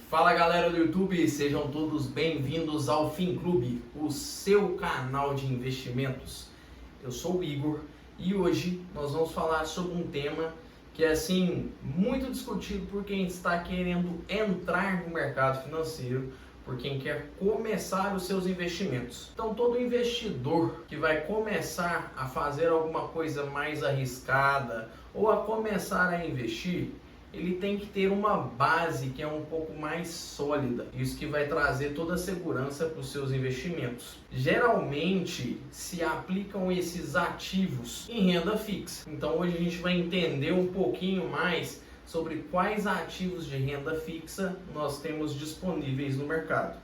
Fala galera do YouTube, sejam todos bem-vindos ao FinClube, o seu canal de investimentos. Eu sou o Igor e hoje nós vamos falar sobre um tema que é assim muito discutido por quem está querendo entrar no mercado financeiro, por quem quer começar os seus investimentos. Então todo investidor que vai começar a fazer alguma coisa mais arriscada ou a começar a investir, ele tem que ter uma base que é um pouco mais sólida. Isso que vai trazer toda a segurança para os seus investimentos. Geralmente se aplicam esses ativos em renda fixa. Então hoje a gente vai entender um pouquinho mais sobre quais ativos de renda fixa nós temos disponíveis no mercado.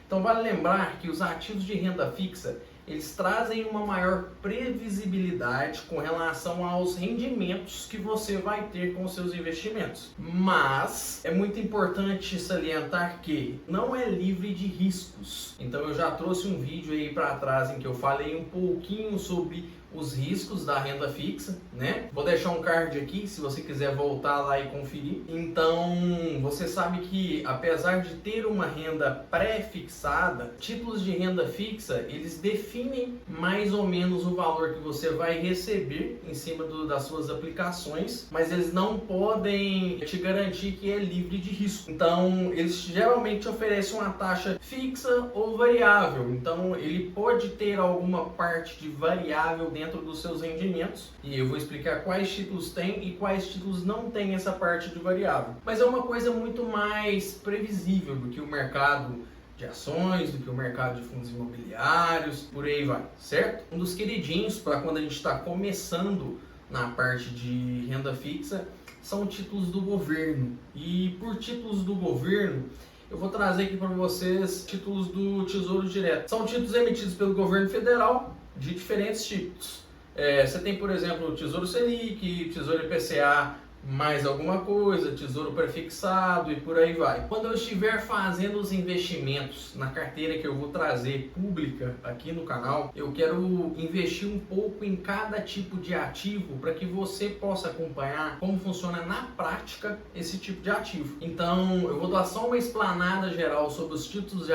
Então vale lembrar que os ativos de renda fixa eles trazem uma maior previsibilidade com relação aos rendimentos que você vai ter com seus investimentos. Mas é muito importante salientar que não é livre de riscos. Então eu já trouxe um vídeo aí para trás em que eu falei um pouquinho sobre os riscos da renda fixa, né? Vou deixar um card aqui se você quiser voltar lá e conferir. Então, você sabe que apesar de ter uma renda pré-fixada, títulos de renda fixa, eles definem mais ou menos o valor que você vai receber em cima das suas aplicações, mas eles não podem te garantir que é livre de risco. Então, eles geralmente oferecem uma taxa fixa ou variável. Então, ele pode ter alguma parte de variável dentro dos seus rendimentos, e eu vou explicar quais títulos tem e quais títulos não tem essa parte de variável. Mas é uma coisa muito mais previsível do que o mercado de ações, do que o mercado de fundos imobiliários, por aí vai, certo? Um dos queridinhos para quando a gente está começando na parte de renda fixa são títulos do governo. E por títulos do governo, eu vou trazer aqui para vocês títulos do Tesouro Direto. São títulos emitidos pelo governo federal de diferentes tipos. Você tem, por exemplo, o Tesouro Selic, Tesouro IPCA, mais alguma coisa, tesouro prefixado e por aí vai. Quando eu estiver fazendo os investimentos na carteira que eu vou trazer pública aqui no canal, eu quero investir um pouco em cada tipo de ativo para que você possa acompanhar como funciona na prática esse tipo de ativo. Então eu vou dar só uma explanada geral sobre os tipos de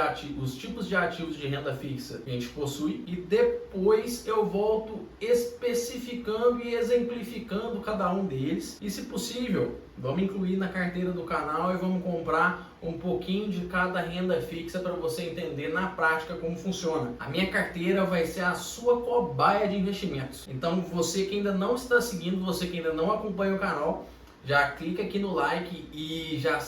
ativos de renda fixa que a gente possui e depois eu volto especificando e exemplificando cada um deles e, se possível, vamos incluir na carteira do canal e vamos comprar um pouquinho de cada renda fixa para você entender na prática como funciona. A minha carteira vai ser a sua cobaia de investimentos. Então você que ainda não está seguindo, você que ainda não acompanha o canal, já clica aqui no like e já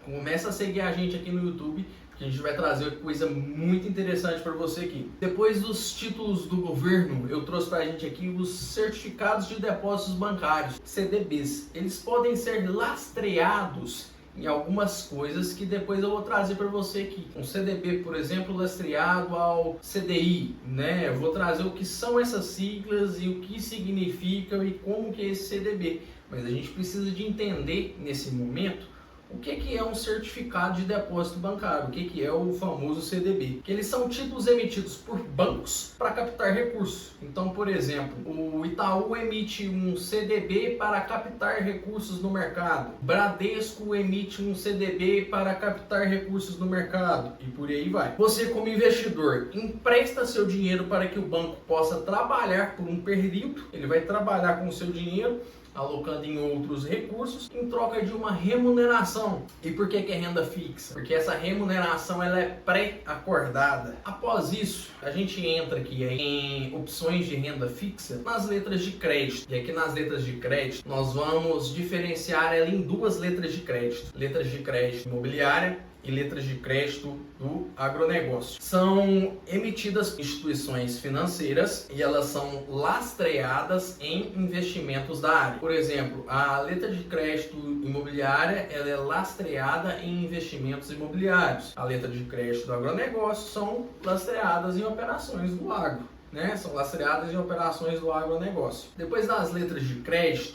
começa a seguir a gente aqui no YouTube, que a gente vai trazer coisa muito interessante para você aqui. Depois dos títulos do governo, eu trouxe para a gente aqui os certificados de depósitos bancários, CDBs. Eles podem ser lastreados em algumas coisas que depois eu vou trazer para você aqui. Um CDB, por exemplo, lastreado ao CDI, né? Eu vou trazer o que são essas siglas e o que significam e como que é esse CDB. Mas a gente precisa de entender nesse momento o que é um certificado de depósito bancário, o que é o famoso CDB. Que eles são títulos emitidos por bancos para captar recursos. Então, por exemplo, o Itaú emite um CDB para captar recursos no mercado. O Bradesco emite um CDB para captar recursos no mercado. E por aí vai. Você, como investidor, empresta seu dinheiro para que o banco possa trabalhar por um período. Ele vai trabalhar com o seu dinheiro, alocando em outros recursos, em troca de uma remuneração. E por que é renda fixa? Porque essa remuneração ela é pré-acordada. Após isso, a gente entra aqui em opções de renda fixa nas letras de crédito. E aqui nas letras de crédito, nós vamos diferenciar ela em duas letras de crédito. Letras de crédito imobiliária e letras de crédito do agronegócio. São emitidas por instituições financeiras e elas são lastreadas em investimentos da área. Por exemplo, a letra de crédito imobiliária ela é lastreada em investimentos imobiliários. A letra de crédito do agronegócio são lastreadas em operações do agro, né? São lastreadas em operações do agronegócio. Depois das letras de crédito,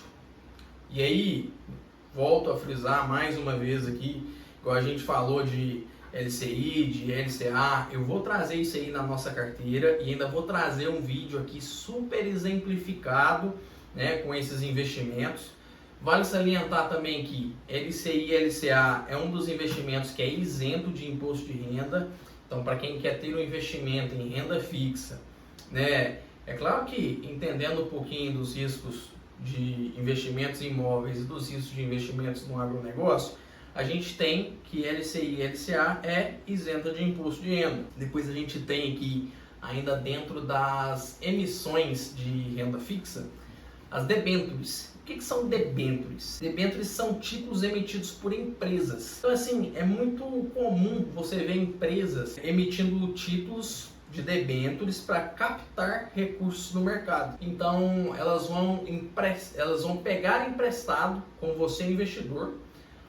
e aí volto a frisar mais uma vez aqui, igual a gente falou de LCI, de LCA, eu vou trazer isso aí na nossa carteira e ainda vou trazer um vídeo aqui super exemplificado, né, com esses investimentos. Vale salientar também que LCI e LCA é um dos investimentos que é isento de imposto de renda. Então, para quem quer ter um investimento em renda fixa, né, é claro que entendendo um pouquinho dos riscos de investimentos em imóveis e dos riscos de investimentos no agronegócio, a gente tem que LCI e LCA é isenta de imposto de renda. Depois a gente tem aqui, ainda dentro das emissões de renda fixa, as debêntures. O que são debêntures? Debêntures são títulos emitidos por empresas. Então, assim, é muito comum você ver empresas emitindo títulos de debêntures para captar recursos no mercado. Então, elas vão pegar emprestado com você, investidor,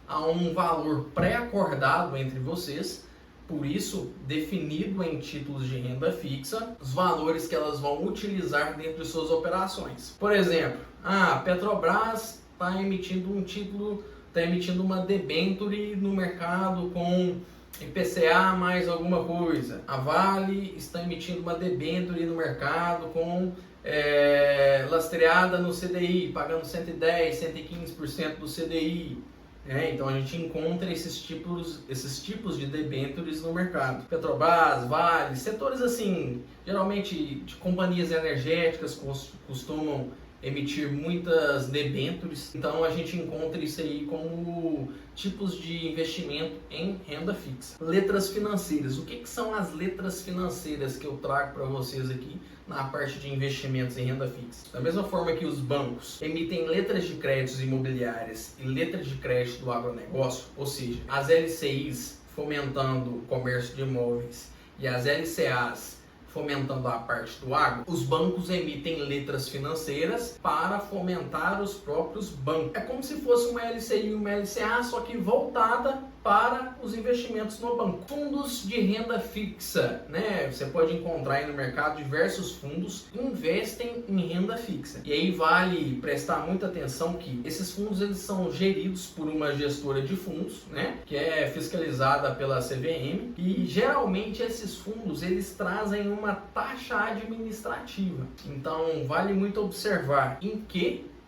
a um valor pré-acordado entre vocês, por isso definido em títulos de renda fixa, os valores que elas vão utilizar dentro de suas operações. Por exemplo, a Petrobras está emitindo um título, está emitindo uma debênture no mercado com IPCA mais alguma coisa. A Vale está emitindo uma debênture no mercado com lastreada no CDI, pagando 110, 115% do CDI. Então a gente encontra esses tipos de debêntures no mercado. Petrobras, Vale, setores assim, geralmente de companhias energéticas costumam emitir muitas debêntures. Então a gente encontra isso aí como tipos de investimento em renda fixa. Letras financeiras. O que são as letras financeiras que eu trago para vocês aqui na parte de investimentos em renda fixa? Da mesma forma que os bancos emitem letras de créditos imobiliárias e letras de crédito do agronegócio, ou seja, as LCIs fomentando o comércio de imóveis e as LCAs fomentando a parte do agro, os bancos emitem letras financeiras para fomentar os próprios bancos. É como se fosse uma LCI e uma LCA, só que voltada para os investimentos no banco. Fundos de renda fixa, né? Você pode encontrar aí no mercado diversos fundos que investem em renda fixa. E aí vale prestar muita atenção que esses fundos eles são geridos por uma gestora de fundos, né? Que é fiscalizada pela CVM, e geralmente esses fundos eles trazem uma taxa administrativa. Então vale muito observar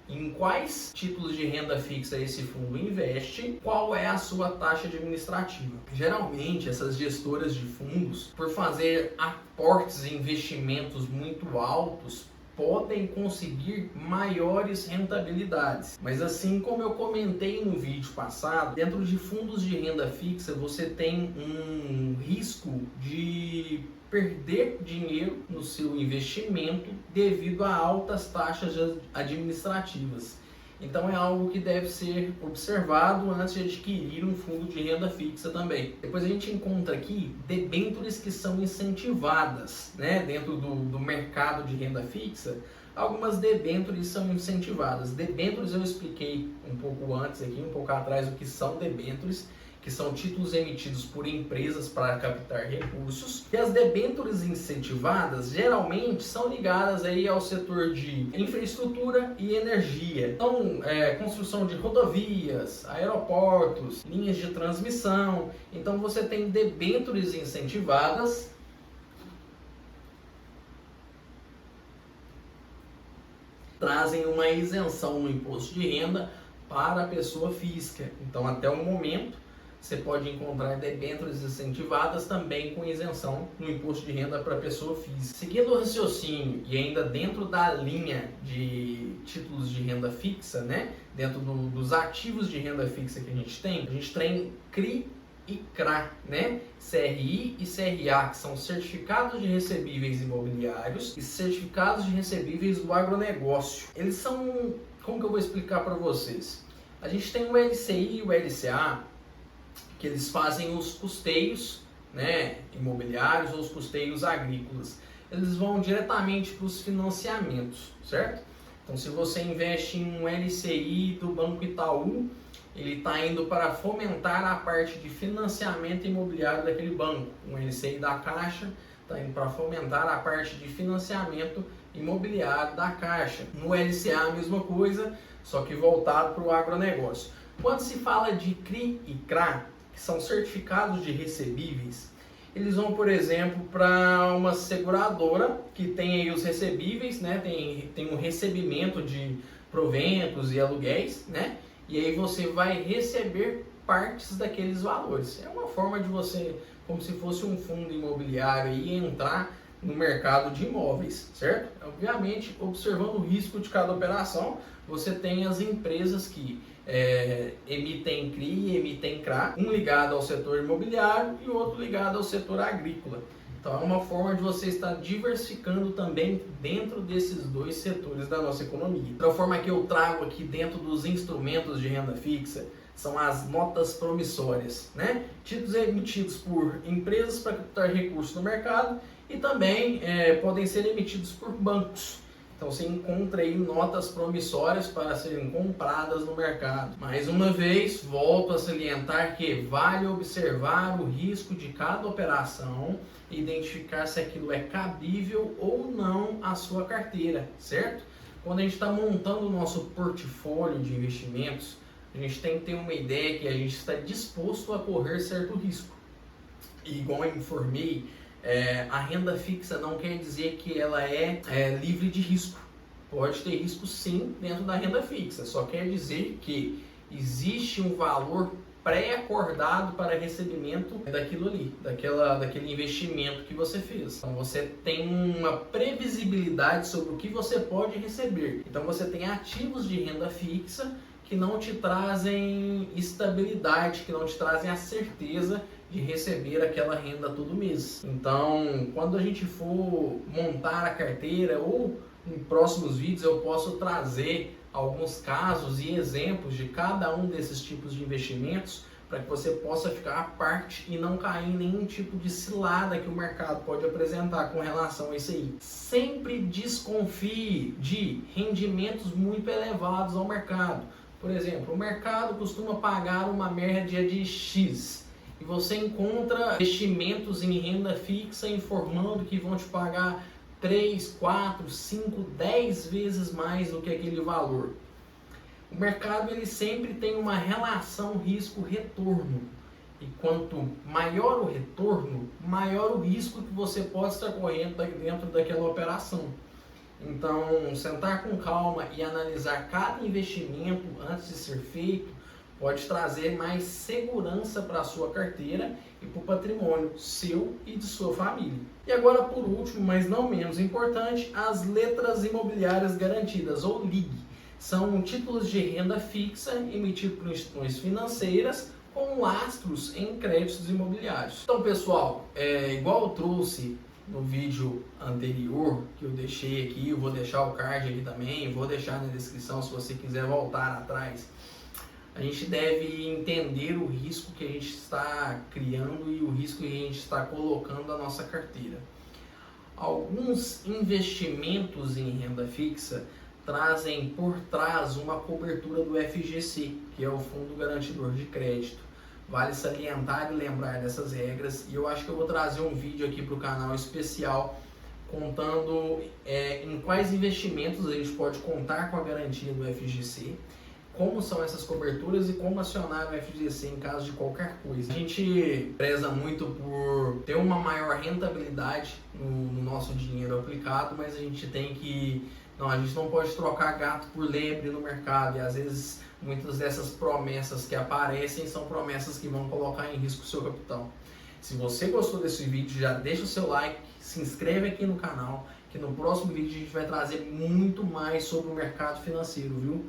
em quais títulos de renda fixa esse fundo investe, qual é a sua taxa administrativa. Geralmente essas gestoras de fundos, por fazer aportes e investimentos muito altos, podem conseguir maiores rentabilidades. Mas assim como eu comentei no vídeo passado, dentro de fundos de renda fixa você tem um risco de perder dinheiro no seu investimento devido a altas taxas administrativas. Então é algo que deve ser observado antes de adquirir um fundo de renda fixa também. Depois a gente encontra aqui debêntures que são incentivadas, né? Dentro do mercado de renda fixa, algumas debêntures são incentivadas. Debêntures eu expliquei um pouco antes aqui, um pouco atrás, o que são debêntures, que são títulos emitidos por empresas para captar recursos. E as debêntures incentivadas geralmente são ligadas aí ao setor de infraestrutura e energia. Então, construção de rodovias, aeroportos, linhas de transmissão. Então você tem debêntures incentivadas trazem uma isenção no imposto de renda para a pessoa física. Então, até o momento, você pode encontrar debêntures incentivadas também com isenção no imposto de renda para a pessoa física. Seguindo o raciocínio e ainda dentro da linha de títulos de renda fixa, né? Dentro dos ativos de renda fixa que a gente tem CRI e CRA, né? CRI e CRA, que são certificados de recebíveis imobiliários e certificados de recebíveis do agronegócio. Eles são, como que eu vou explicar para vocês? A gente tem o LCI e o LCA, que eles fazem os custeios, né, imobiliários ou os custeios agrícolas. Eles vão diretamente para os financiamentos, certo? Então, se você investe em um LCI do Banco Itaú, ele está indo para fomentar a parte de financiamento imobiliário daquele banco. Um LCI da Caixa está indo para fomentar a parte de financiamento imobiliário da Caixa. No LCA a mesma coisa, só que voltado para o agronegócio. Quando se fala de CRI e CRA, que são certificados de recebíveis, eles vão, por exemplo, para uma seguradora que tem aí os recebíveis, né? Tem um recebimento de proventos e aluguéis, né? e aí você vai receber partes daqueles valores. É uma forma de você, como se fosse um fundo imobiliário, e entrar no mercado de imóveis, certo? Obviamente, observando o risco de cada operação, você tem as empresas que emitem CRI e emitem CRA, um ligado ao setor imobiliário e outro ligado ao setor agrícola. Então é uma forma de você estar diversificando também dentro desses dois setores da nossa economia. Outra forma que eu trago aqui dentro dos instrumentos de renda fixa são as notas promissórias, né? Títulos emitidos por empresas para captar recursos no mercado e também podem ser emitidos por bancos. Então você encontra aí notas promissórias para serem compradas no mercado. Mais uma vez, volto a salientar que vale observar o risco de cada operação e identificar se aquilo é cabível ou não à sua carteira, certo? Quando a gente está montando o nosso portfólio de investimentos, a gente tem que ter uma ideia que a gente está disposto a correr certo risco. E igual eu informei, a renda fixa não quer dizer que ela é livre de risco. Pode ter risco sim dentro da renda fixa, só quer dizer que existe um valor pré-acordado para recebimento daquilo ali, daquele investimento que você fez. Então você tem uma previsibilidade sobre o que você pode receber. Então você tem ativos de renda fixa que não te trazem estabilidade, que não te trazem a certeza de receber aquela renda todo mês. Então, quando a gente for montar a carteira, ou em próximos vídeos eu posso trazer alguns casos e exemplos de cada um desses tipos de investimentos para que você possa ficar à parte e não cair em nenhum tipo de cilada que o mercado pode apresentar com relação a isso aí. Sempre desconfie de rendimentos muito elevados ao mercado. Por exemplo, o mercado costuma pagar uma média de X e você encontra investimentos em renda fixa informando que vão te pagar 3, 4, 5, 10 vezes mais do que aquele valor. O mercado ele sempre tem uma relação risco-retorno. E quanto maior o retorno, maior o risco que você pode estar correndo dentro daquela operação. Então, sentar com calma e analisar cada investimento antes de ser feito pode trazer mais segurança para a sua carteira e para o patrimônio seu e de sua família. E agora, por último, mas não menos importante, as letras imobiliárias garantidas, ou LIG. São títulos de renda fixa emitidos por instituições financeiras com lastros em créditos imobiliários. Então, pessoal, igual eu trouxe no vídeo anterior que eu deixei aqui, eu vou deixar o card aqui também, vou deixar na descrição se você quiser voltar atrás. A gente deve entender o risco que a gente está criando e o risco que a gente está colocando na nossa carteira. Alguns investimentos em renda fixa trazem por trás uma cobertura do FGC, que é o Fundo Garantidor de Crédito. Vale salientar e lembrar dessas regras, e eu acho que eu vou trazer um vídeo aqui para o canal especial contando em quais investimentos a gente pode contar com a garantia do FGC, como são essas coberturas e como acionar o FGC em caso de qualquer coisa. A gente preza muito por ter uma maior rentabilidade no nosso dinheiro aplicado, mas a gente tem que... a gente não pode trocar gato por lebre no mercado, e às vezes muitas dessas promessas que aparecem são promessas que vão colocar em risco o seu capital. Se você gostou desse vídeo, já deixa o seu like, se inscreve aqui no canal, que no próximo vídeo a gente vai trazer muito mais sobre o mercado financeiro, viu?